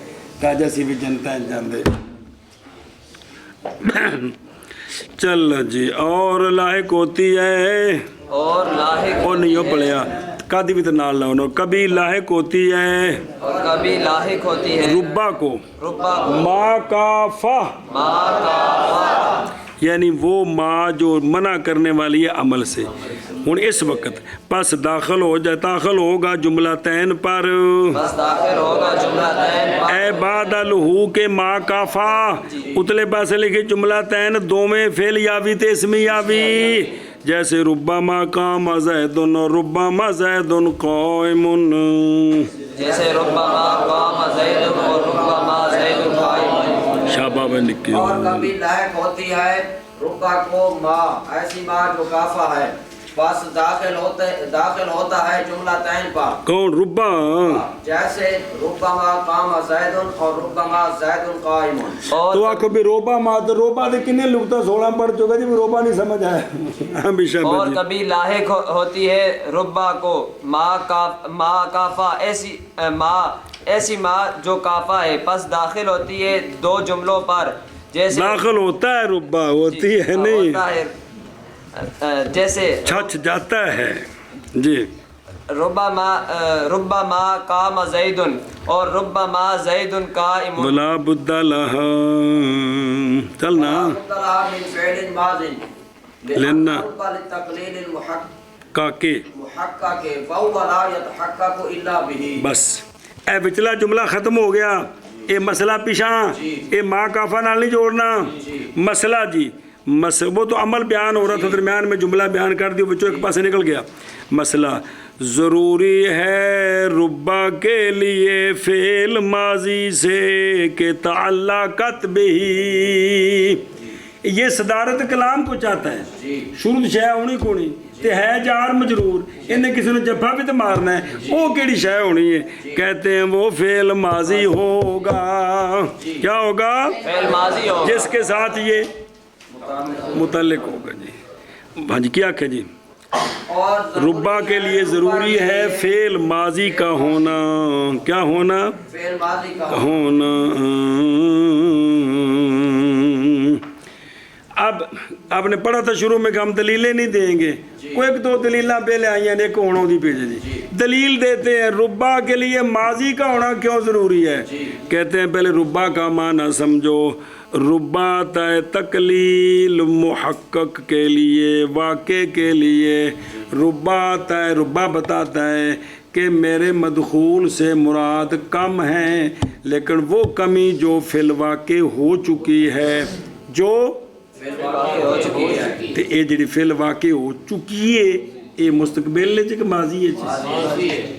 تاج اسی بھی جنتا جاندے چل جی اور لاحق ہوتی ہے اور لاحق اور نہیں ہو پڑھیا کادی بھی تو نال لاؤ کبھی لاحق ہوتی ہے اور کبھی لاحق ہوتی ہے ربا کو ربا کو ما کافہ ماں کافہ یعنی وہ ما جو منع کرنے والی ہے عمل سے. ہوں اس وقت پس داخل ہوگا جملہ تین پر بس داخل ہوگا جملہ تین پر اے بعد الہو کے ما کافا اتلے پاسے لکھے جملہ تین دو میں فعل یاوی تے اسم یاوی جیسے ربما قام زید اور ربما زید قائم. جیسے ربما قام زید اور ربما زید قائم. شاباب نکی. اور کبھی لاحق ہوتی ہے ربا کو ما ایسی ما جو کافہ ہے بس داخل ہوتا ہے جملہ تین پر. کون ربا؟ جیسے ربما قام زید اور ربما زید قائم. تو آکھو بھی روبا ما تو روبا دے کنے لکھتا 16 پڑھ چکا جی روبا نہیں سمجھ آیا. اور کبھی لاحق ہوتی ہے ربا کو ما کافا ایسی ما جو کافا ہے پس داخل ہوتی ہے دو جملوں پر جیسے داخل ہوتا ہے ربا ہوتی ہے نہیں ہوتا ہے جیسے چھچ جاتا ہے. جی ربما قام زید اور ربما زید قائم. بلا بد لہا چلنا من فعل ماض لینا للتقلیل کاکے محقق فهو لا يتحقق الا به. بس اے بچلا جملہ ختم ہو گیا. اے مسئلہ پیشاں اے ما کافا نال نہیں جوڑنا. مسئلہ جی وہ تو عمل بیان ہو رہا تھا درمیان میں جملہ بیان کر دیا بچوں ایک پاس نکل گیا. مسئلہ ضروری ہے ربا کے لیے فعل ماضی سے کہ تعلقت بھی یہ صدارت کلام کو چاہتا ہے. شروع شے ہونی کونی تے ہے جار مجرور انہیں کسی نے جفا بھی تو مارنا ہے وہ کیڑی شے ہونی ہے. کہتے ہیں وہ فعل ماضی ہوگا. کیا ہوگا؟ فعل ماضی ہوگا جس کے ساتھ یہ متعلق ہوگا. جی ہاں جی کیا کہ جی ربا کے لیے ضروری ہے فعل ماضی کا ہونا. کیا ہونا؟ فعل ماضی کا ہونا. اب آپ نے پڑھا تھا شروع میں کہ ہم دلیلیں نہیں دیں گے. کوئی ایک دو دلیلیں پہلے آئی ہیں ایک ہونا دی بھیجے جی. دلیل دیتے ہیں ربا کے لیے ماضی کا ہونا کیوں ضروری ہے. کہتے ہیں پہلے ربا کا معنی سمجھو. ربا تا تقلیل محقق کے لیے واقع کے لیے ربا بتاتا ہے کہ میرے مدخول سے مراد کم ہیں لیکن وہ کمی جو فی الواقع ہو چکی ہے جو تے اے جڑی فی الواقع ہو چکی ہے یہ مستقبل ہے کہ ماضی ہے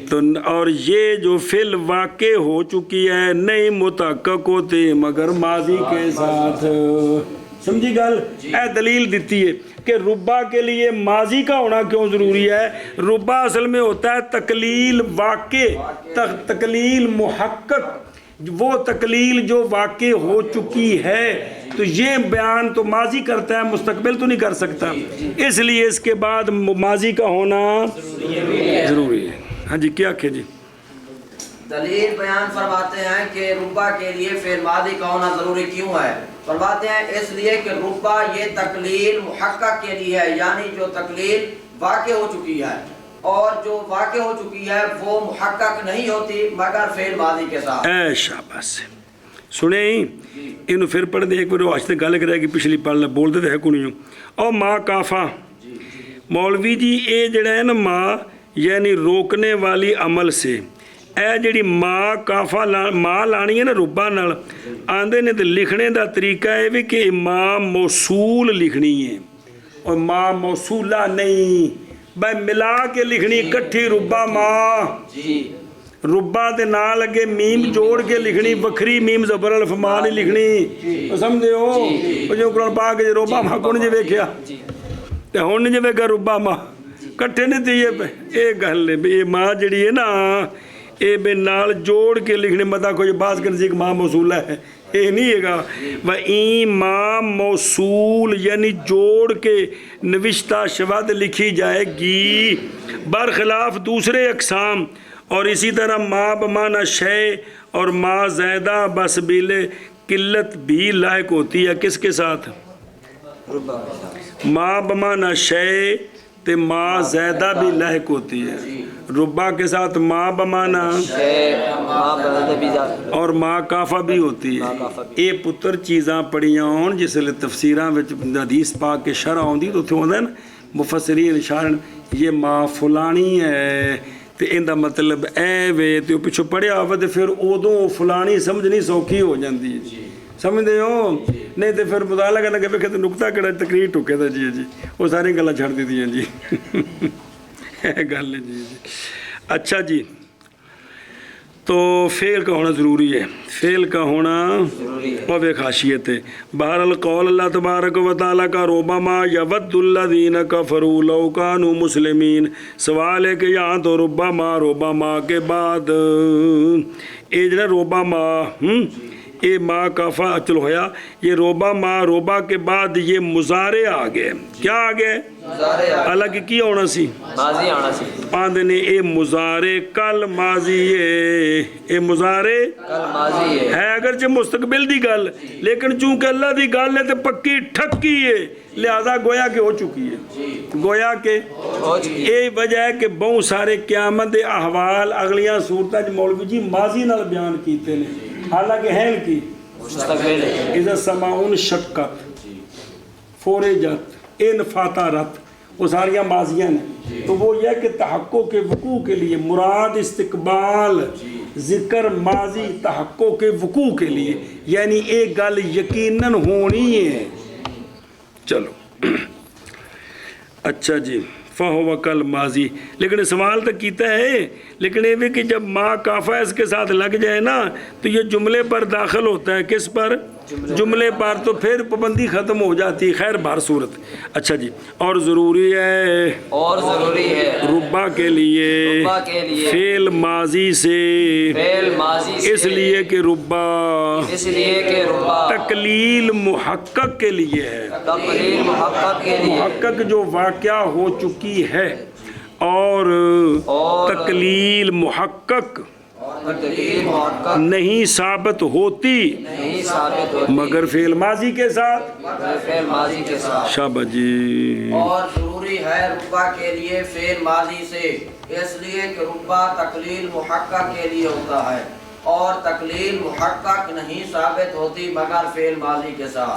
تو اور یہ جو فی الواقع ہو چکی ہے نہیں متحقق ہوتے مگر ماضی کے ساتھ. سمجھی گل؟ اے دلیل دیتی ہے کہ ربا کے لیے ماضی کا ہونا کیوں ضروری ہے. ربا اصل میں ہوتا ہے تقلیل واقع تقلیل محقق وہ تقلیل جو واقع ہو چکی ہے تو یہ بیان تو ماضی کرتا ہے مستقبل تو نہیں کر سکتا اس لیے اس کے بعد ماضی کا ہونا ضروری ہے. ہاں جی کیا کہ جی دلیل بیان فرماتے ہیں کہ ربا کے لیے فعل ماضی کا ہونا ضروری کیوں ہے. فرماتے ہیں اس لیے کہ ربا یہ تقلیل محقق کے لیے ہے یعنی جو تقلیل واقع ہو چکی ہے اور جو واقع ہو چکی ہے وہ محقق نہیں ہوتی مگر فعل ماضی کے ساتھ. اے شاباش سنیں انہوں پھر پڑھ دے ایک بار آج تک گل کرے گی پچھلی پڑھ لے بول دے ہے کو نہیں اور ماں کافا مولوی جی اے جڑا ہے نا ماں یعنی روکنے والی عمل سے اے جڑی ماں کافا ماں لانی ہے نا ربا نال آندے نے تو لکھنے دا طریقہ ہے بھی کہ ماں موصول لکھنی ہے اور ماں موصولہ نہیں بھائی ملا کے لکھنی کٹھی ربا ماں ربا دے نال لگے میم جوڑ کے لکھنی وکھری میم زبر الف ماں نہیں لکھنی سمجھے ہو جو قرآن پاک جے ربا ماں کون جے ویکھیا تے ہن جے ویکھا ربا ماں کٹھے نہیں تھی یہ گل ہے یہ ماں جڑی ہے نا یہ بے نال جوڑ کے لکھنے متا کوئی باز کرنے سے ماں موصولہ ہے یہ نہیں ہے گا وَإِن ماں موصول یعنی جوڑ کے نوشتہ شود لکھی جائے گی برخلاف دوسرے اقسام اور اسی طرح ماں بمانا شے اور ماں زیدہ بسبیل قلت بھی لائق ہوتی ہے کس کے ساتھ ماں بمانا شے تے ما زیادہ بھی لحق ہوتی ہے، ربا کے ساتھ ما بمانا اور ما کافا بھی ہوتی ہے۔ اے پتر چیزاں پڑھیاں ہون جس لئے تفسیراں وچ حدیث پاک کے شرح ہوندی تو اتھے ہوندے نا مفسرین اشارن یہ ما فلانی ہے تے ان دا مطلب اے وے تے پچھو پڑھیا ہوئے تے پھر ادوں فلانی سمجھنی سوکھی ہو جاندی ہے، سمجھ دے ہو نہیں تے پھر مطالعہ کرنا کہ بکھے تے نکتہ کڑا تقریر ٹھوکے تھا جی وہ ساری گلہ چھڑ دی دیا جی گل جی اچھا جی۔ تو فعل کا ہونا ضروری ہے، فعل کا ہونا وہ خاصیت ہے۔ بہرحال قول اللہ تبارک و تعالیٰ کا ربما یود الذین کفروا لو کانوا مسلمین، سوال ہے کہ یہاں تو ربما کے بعد اے جنا ربما اے ما کافا چلو ہویا، یہ روبا کے بعد یہ مضارع آ گئے، کیا آ گئے؟ حالانکہ کی ہونا سی ماضی آنا سی، آندھنے اے مضارع کل ماضی ہے، اے مضارع کل ماضی ہے اگرچہ مستقبل دی گل لیکن چونکہ اللہ دی گل ہے تو پکی ٹھکی ہے لہذا گویا کہ ہو چکی ہے، گویا کہ اے وجہ ہے کہ بہت سارے قیامت دے احوال اگلیاں صورتیں مولوی جی ماضی نال بیان کیتے ہیں حالانکہ ہیں کی مستقبل ہے۔ اذا السماء شقت فورجت انفطرت وہ ساریاں ماضیاں ہیں، تو وہ یہ کہ تحقق کے وقوع کے لیے مراد استقبال ذکر ماضی تحقق کے وقوع کے لیے، یعنی ایک گل یقیناً ہونی ہے۔ چلو اچھا جی فہو کل ماضی، لیکن سوال تو کیتا ہے لیکن یہ بھی کہ جب ما کافا اس کے ساتھ لگ جائے نا تو یہ جملے پر داخل ہوتا ہے، کس پر؟ جملے پر، تو پھر پابندی ختم ہو جاتی ہے۔ خیر بہر صورت اچھا جی، اور ضروری ہے ربا کے لیے فعل ماضی سے، اس لیے کہ ربا تقلیل محقق کے لیے ہے، محقق جو واقعہ ہو چکی ہے، اور تقلیل محقق نہیں ثابت ہوتی مگر فعل ماضی کے ساتھ۔ شاباش جی۔ اور ضروری ہے ربا کے لیے فعل ماضی سے، اس لیے کہ ربا تقلیل محقق کے لیے ہوتا ہے اور تقلیل محقق نہیں ثابت ہوتی مگر فعل ماضی کے ساتھ۔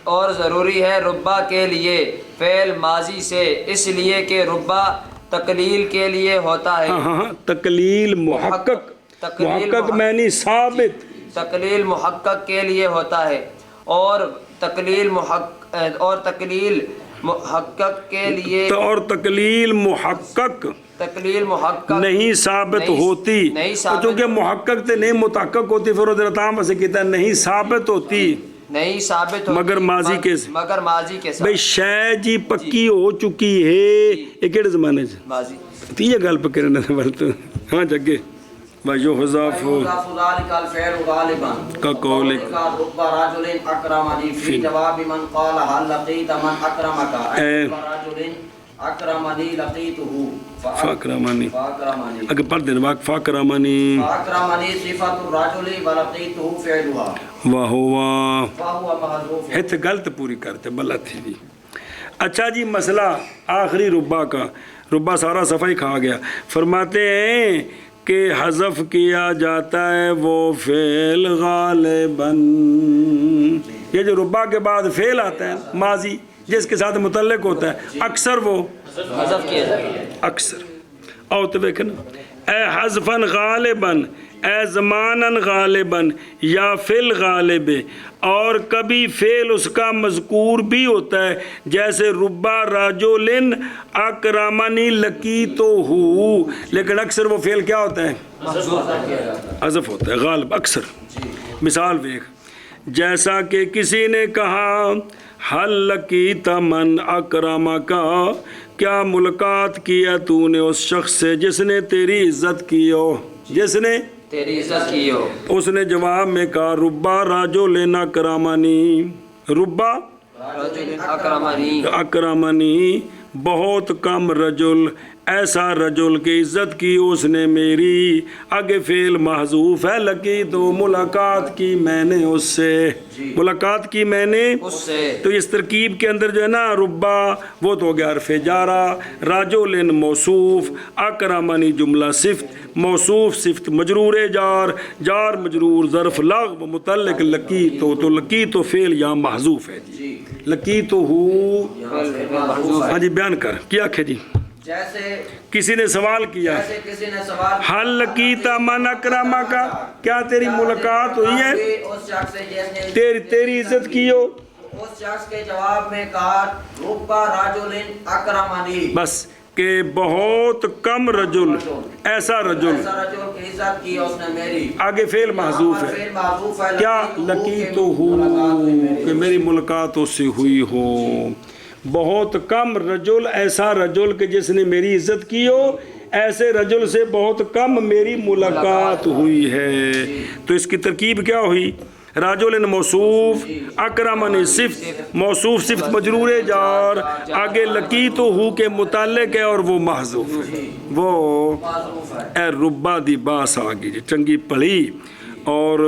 اور ضروری ہے ربا کے لیے فعل ماضی سے، اس لیے کہ ربا تقلیل کے لیے ہوتا ہے۔ ہاں تقلیل محقق، محقق معنی ثابت، تقلیل محقق کے لیے ہوتا ہے، اور تقلیل محقق کے لیے، اور تقلیل محقق نہیں ثابت ہوتی، چونکہ محقق تے نہیں متحقق ہوتی، پھر ادھر تام سے کہتا ہے نہیں ثابت ہوتی نہیں ثابت ہوتی مگر ماضی کے ساتھ۔ بھئی شے جی پکی ہو چکی ہے، یہ کیڑے زمانے سے ماضی تیجے گل پہ کرنے سے بلتے ہاں جگے وَيُحْذَفُ ذَلِكَ الْفِعْلُ غَالِبًا كَقَوْلِكَ رُبَّ رَجُلٍ أَكْرَمَنِي فِي جَوَابِ مَنْ قَالَ هَلْ لَقِيتَ مَنْ أَكْرَمَكَ رُبَّ رَجُلٍ أَكْرَمَنِي لَقِيتُهُ فَأَكْرَمَنِي اگر پڑھ دینا واقع فَأَكْرَمَنِي صِفَةُ الرَّجُلِ وَلَقِيتُهُ فِعْلُهَا وَهُوَ محذوف ہتھ غلط پوری کرتے بلا تھی جی۔ اچھا جی مسئلہ آخری ربا کا، ربا سارا صفحہ ہی کھا گیا، فرماتے ہیں کہ حذف کیا جاتا ہے وہ فعل غالباً، یہ جو ربا کے بعد فعل آتا ہے ماضی جس کے ساتھ متعلق ہوتا ہے اکثر وہ حذف کیا جاتا ہے، اکثر او تو دیکھنا اے حذفاً غالباً، اے زماناً غالباً یا فی الغالب، اور کبھی فعل اس کا مذکور بھی ہوتا ہے جیسے ربا رجل اکرمنی لقیتہ، لیکن اکثر وہ فعل کیا ہوتا ہے؟ حذف ہوتا ہے غالب اکثر۔ مثال دیکھ، جیسا کہ کسی نے کہا حل لقیت من اکرمک، کیا ملاقات کیا تو نے اس شخص سے جس نے تیری عزت کی ہو، جس نے تیری عزت کی ہو۔ اس نے جواب میں کہا ربا رجل اکرمنی، ربا رجل اکرمنی، اکرمنی بہت کم رجل ایسا رجل کی عزت کی اس نے میری. آگے فعل محذوف ہے. لقی تو ملاقات کی میں نے اس سے, ملاقات کی میں نے اس سے. تو اس ترکیب کے اندر جو ہے نا ربا وہ تو ہو گیا حرف جارہ, رجل موصوف, اکرمنی جملہ صفت, موصوف صفت مجرور جار, جار مجرور ظرف لغو متعلق لقی تو لقی تو فعل یا محذوف ہے جی. لقی تو ہو ہاں جی بیان کر کیا آخے جی. جیسے کسی نے سوال کیا جیسے کسی نے سوال حل لقیتا من اکرما کا, کیا تیری ملاقات ہوئی ہے اس شخص سے جس نے تیری عزت کی ہو. اس شخص کے جواب میں کہا ربا رجل اکرمنی, بس کہ بہت کم رجل, ایسا رجل, ایسا رجل کی عزت کی اس نے میری. آگے فعل محذوف ہے. فعل معذوف ہے. کیا لقی تو ہوں کہ میری ملاقات اس سے ہوئی ہو. بہت کم رجل, ایسا رجل کہ جس نے میری عزت کی ہو, ایسے رجل سے بہت کم میری ملاقات ہوئی ہے. تو اس کی ترکیب کیا ہوئی؟ رجل موصوف, اکرمن صفت, موصوف صفت مجرور جار, آگے لقی تو ہو کے متعلق ہے اور وہ محذوف ہے. وہ اے ربا دی باس آگی جی چنگی پڑھی اور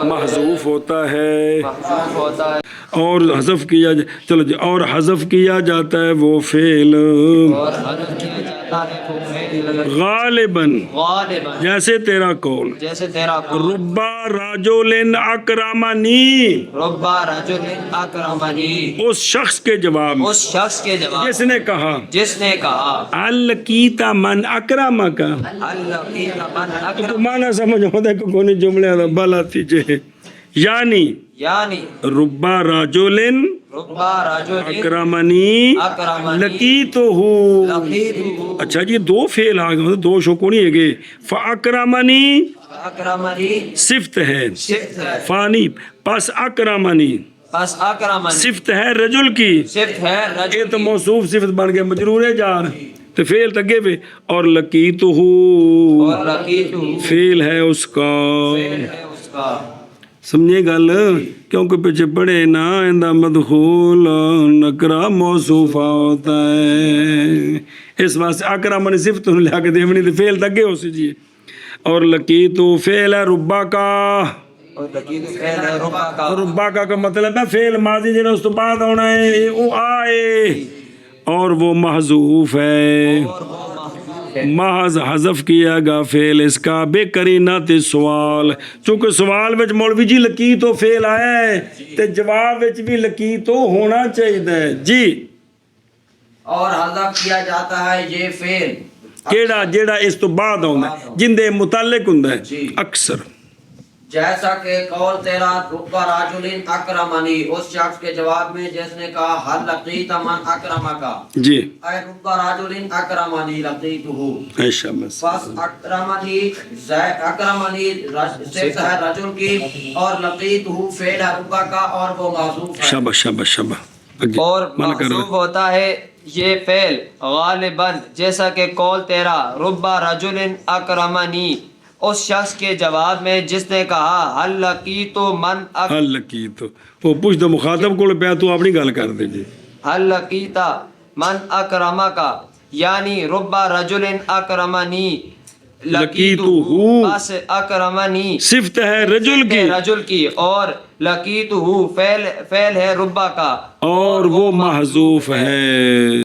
محذوف ہوتا ہے محذوف ہوتا ہے اور حذف کیا چلو جی اور حذف کیا جاتا ہے وہ فعل اور حذف کیا جاتا ہے وہ فعل غالباً غالباً جیسے تیرا قول جیسے تیرا قول ربا رجل اکرمنی, ربا رجل اکرمنی, اس شخص کے جواب میں اس شخص کے جواب جس نے کہا جس نے کہا الکیتا من اکرما کا, القیت من اکرم, تو معنی سمجھ ہوتا ہے کہ کونی جملے بلا تیجے یعنی یعنی ربا رجل ربا رجل اکرمنی اکرمنی لقیتہ. لقیتہ, اچھا جی دو فعل آ گئے, دو شکو نہیں ہے گے. فاکرمنی اکرمنی صفت ہے, صفت ہے, فانی پس اکرمنی پس اکرمنی صفت ہے رجل کی, صفت ہے یہ رجل تو کی, موصوف صفت بن گیا مجرور جار تو فعل تگے پہ اور لقیتہ اور لقیتہ فعل ہے اس کا. فعل ہے اس کا. سمجھے گل کیونکہ پیچھے پڑھے نا اندہ مدخول نکرہ موصوفہ ہوتا ہے, اس واسطے اکرمن صفت انہوں لے کے دیونی تو فعل تک گئے ہو سی جی. اور لقیتو فعل ہے ربا کا, اور لقیتہ فعل ہے ربا کا, ربا کا مطلب ہے فعل ماضی جنہوں اس تو بعد ہونا ہے وہ آئے اور وہ محذوف ہے. اور وہ محذوف ہے. محض حذف کیا گا فعل اس کا بے کرینات سوال, چونکہ سوال وچ مولوی جی لکی تو فعل آیا ہے تے جواب وچ بھی لکی تو ہونا چاہیے جی. اور حذف کیا جاتا ہے یہ فعل کیڑا جیڑا اس تو بعد ہوندا ہے جندے متعلق ہوندا ہے جی. اکثر. جیسا کہ قول تیرا ربا رجل اکرمنی, اس شخص کے جواب میں جس نے کہا حل لقیت من اکرمکا, جی اے ربا رجل اکرمنی لقیتہ. ایشا بس بس اکرمنی اکرمنی صفت ہے رجل کی اور لقیتہ فعل ہے ربا کا اور وہ محذوف ہے. شاباش شاباش شاباش. اور محذوف ہوتا ہے یہ فعل غالباً جیسا کہ قول تیرا ربا رجل اکرمنی, اس شخص کے جواب میں جس نے کہا حل لقیت من حل لقیت وہ پوچھ دو مخاطب کو پیا تو اپنی گل کر دے جی. حل لقیت من اکرمکا یعنی ربا رجل اکرمنی لقیتہ, بس اکرمنی صفت ہے رجل کی اور لقیتہ فعل ہے ربا کا اور وہ محذوف ہے.